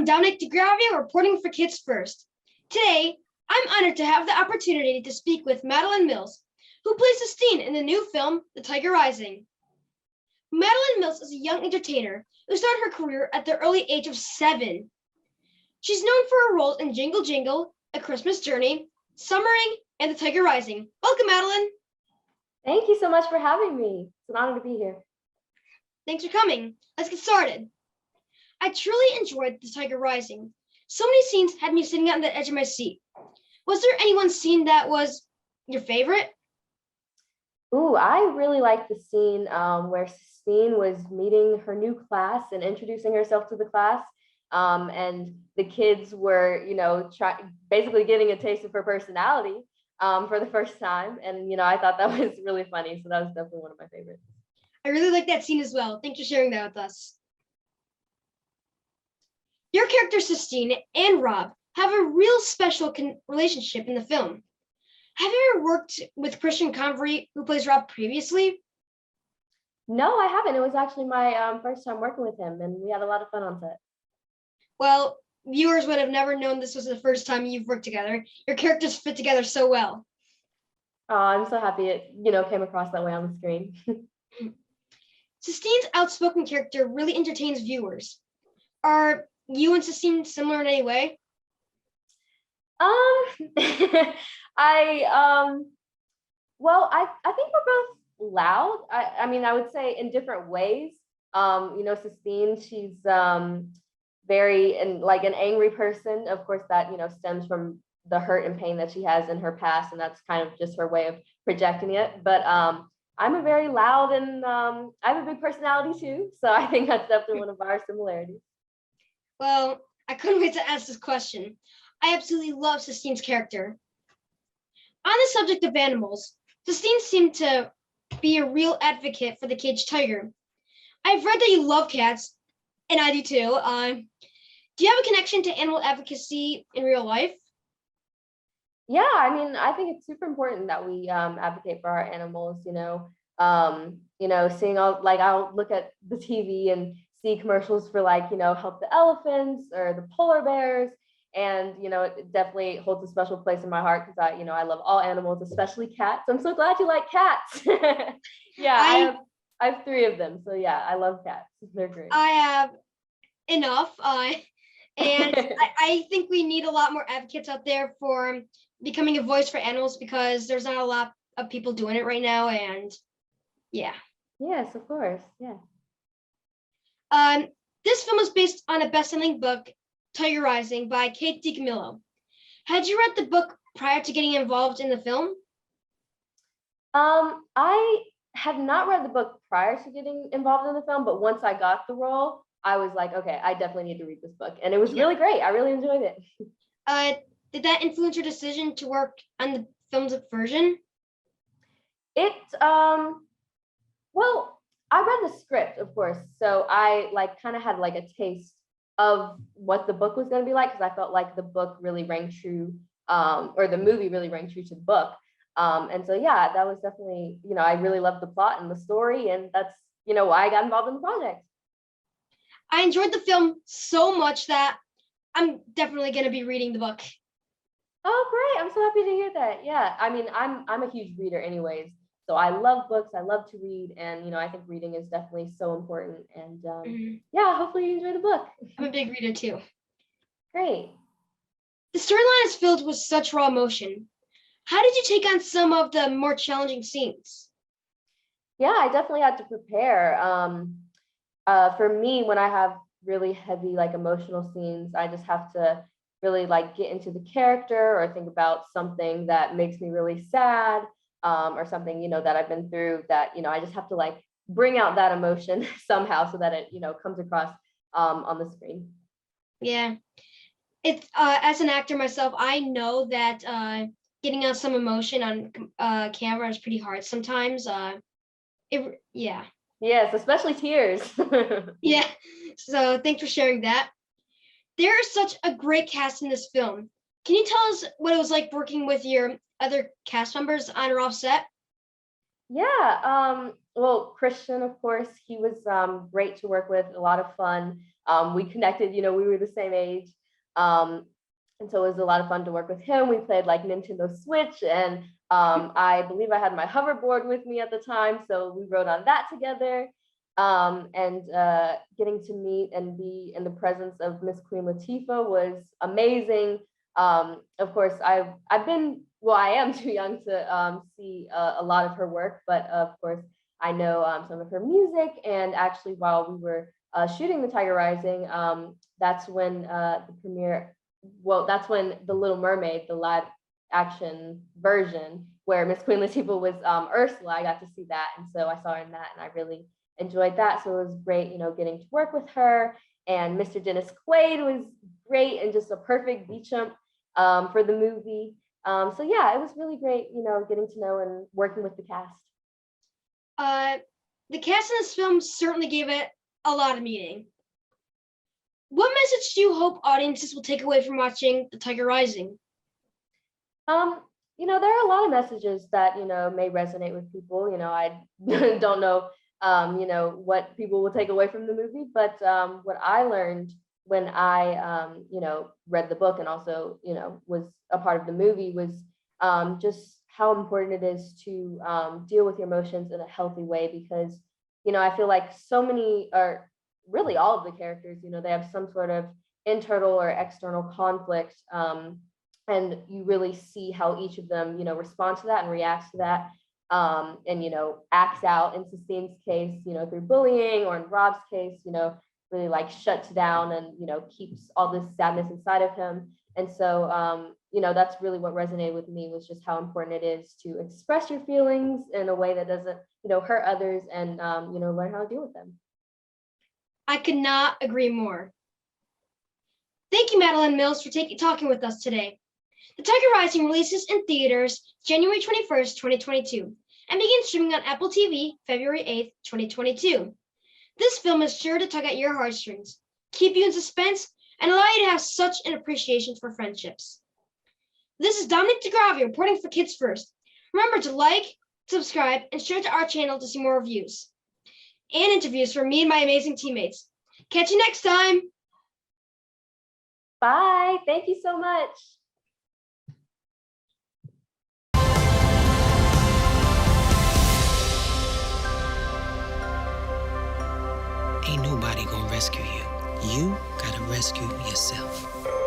I'm Dominic D reporting for Kids First. Today, I'm honored to have the opportunity to speak with Madalen Mills, who plays Sistine in the new film, The Tiger Rising. Madalen Mills is a young entertainer who started her career at the early age of 7. She's known for her roles in Jingle Jangle, A Christmas Journey, Summering, and The Tiger Rising. Welcome, Madalen. Thank you so much for having me. It's an honor to be here. Thanks for coming. Let's get started. I truly enjoyed The Tiger Rising. So many scenes had me sitting on the edge of my seat. Was there any one scene that was your favorite? Ooh, I really liked the scene where Sistine was meeting her new class and introducing herself to the class. And the kids were, basically getting a taste of her personality for the first time. And, I thought that was really funny. So that was definitely one of my favorites. I really like that scene as well. Thanks for sharing that with us. Your characters, Sistine and Rob, have a real special relationship in the film. Have you ever worked with Convery, who plays Rob, previously? No, I haven't. It was actually my first time working with him, and we had a lot of fun on set. Well, viewers would have never known this was the first time you've worked together. Your characters fit together so well. Oh, I'm so happy it, came across that way on the screen. Sistine's outspoken character really entertains viewers. Are you and Sistine similar in any way? I think we're both loud. I would say in different ways. Sistine, she's very like an angry person. Of course, that stems from the hurt and pain that she has in her past, and that's kind of just her way of projecting it. But I'm a very loud and I have a big personality too. So I think that's definitely one of our similarities. Well, I couldn't wait to ask this question. I absolutely love Sistine's character. On the subject of animals, Sistine seemed to be a real advocate for the caged tiger. I've read that you love cats, and I do too. Do you have a connection to animal advocacy in real life? Yeah, I think it's super important that we advocate for our animals. Seeing all, like, I'll look at the TV and see commercials for help the elephants or the polar bears, and it definitely holds a special place in my heart because I love all animals, especially cats. I'm so glad you like cats. Yeah, I have 3 of them, so yeah, I love cats. They're great. I have enough, and I think we need a lot more advocates out there for becoming a voice for animals, because there's not a lot of people doing it right now, and yeah. Yes, of course, yeah. This film is based on a best-selling book, Tiger Rising, by Kate DiCamillo. Had you read the book prior to getting involved in the film? I had not read the book prior to getting involved in the film, but once I got the role, I was like, okay, I definitely need to read this book. And it was really great. I really enjoyed it. Did that influence your decision to work on the film's version? Well, I read the script, of course, so I kind of had a taste of what the book was going to be like, because I felt like the book really rang true, or the movie really rang true to the book. And so, yeah, that was definitely, I really loved the plot and the story, and that's, why I got involved in the project. I enjoyed the film so much that I'm definitely going to be reading the book. Oh, great. I'm so happy to hear that. Yeah, I'm a huge reader anyways. So I love books. I love to read. And, I think reading is definitely so important. And yeah, hopefully you enjoy the book. I'm a big reader too. Great. The storyline is filled with such raw emotion. How did you take on some of the more challenging scenes? Yeah, I definitely had to prepare. For me, when I have really heavy, emotional scenes, I just have to really get into the character, or think about something that makes me really sad, or something, that I've been through, that, I just have to bring out that emotion somehow so that it, comes across on the screen. Yeah. It's as an actor myself, I know that getting out some emotion on camera is pretty hard sometimes. Yes, especially tears. Yeah. So thanks for sharing that. There is such a great cast in this film. Can you tell us what it was like working with your other cast members on or off set? Yeah, well, Christian, of course, he was great to work with, a lot of fun. we connected, we were the same age. And so it was a lot of fun to work with him. We played like Nintendo Switch, and I believe I had my hoverboard with me at the time, so we rode on that together. And getting to meet and be in the presence of Miss Queen Latifah was amazing. Of course, I am too young to see a lot of her work, but of course, I know some of her music. And actually, while we were shooting The Tiger Rising, that's when that's when The Little Mermaid, the live action version, where Miss Queen Latifah was Ursula, I got to see that. And so I saw her in that, and I really enjoyed that. So it was great, getting to work with her. And Mr. Dennis Quaid was great and just a perfect beat jump for the movie. So yeah, it was really great, getting to know and working with the cast. The cast in this film certainly gave it a lot of meaning. What message do you hope audiences will take away from watching The Tiger Rising? There are a lot of messages that, may resonate with people. I don't know, what people will take away from the movie, but what I learned when I, read the book and also, was a part of the movie was just how important it is to deal with your emotions in a healthy way, because, I feel like so many, or really all of the characters, they have some sort of internal or external conflict. And you really see how each of them, respond to that and reacts to that. And, acts out in Sistine's case, through bullying, or in Rob's case, really like shuts down and, keeps all this sadness inside of him. And so, that's really what resonated with me, was just how important it is to express your feelings in a way that doesn't, hurt others, and, learn how to deal with them. I could not agree more. Thank you, Madalen Mills, for talking with us today. The Tiger Rising releases in theaters January 21st, 2022, and begins streaming on Apple TV February 8th, 2022. This film is sure to tug at your heartstrings, keep you in suspense, and allow you to have such an appreciation for friendships. This is Dominic D reporting for Kids First. Remember to like, subscribe, and share to our channel to see more reviews and interviews from me and my amazing teammates. Catch you next time. Bye. Thank you so much. Ain't nobody gonna rescue you. You gotta rescue yourself.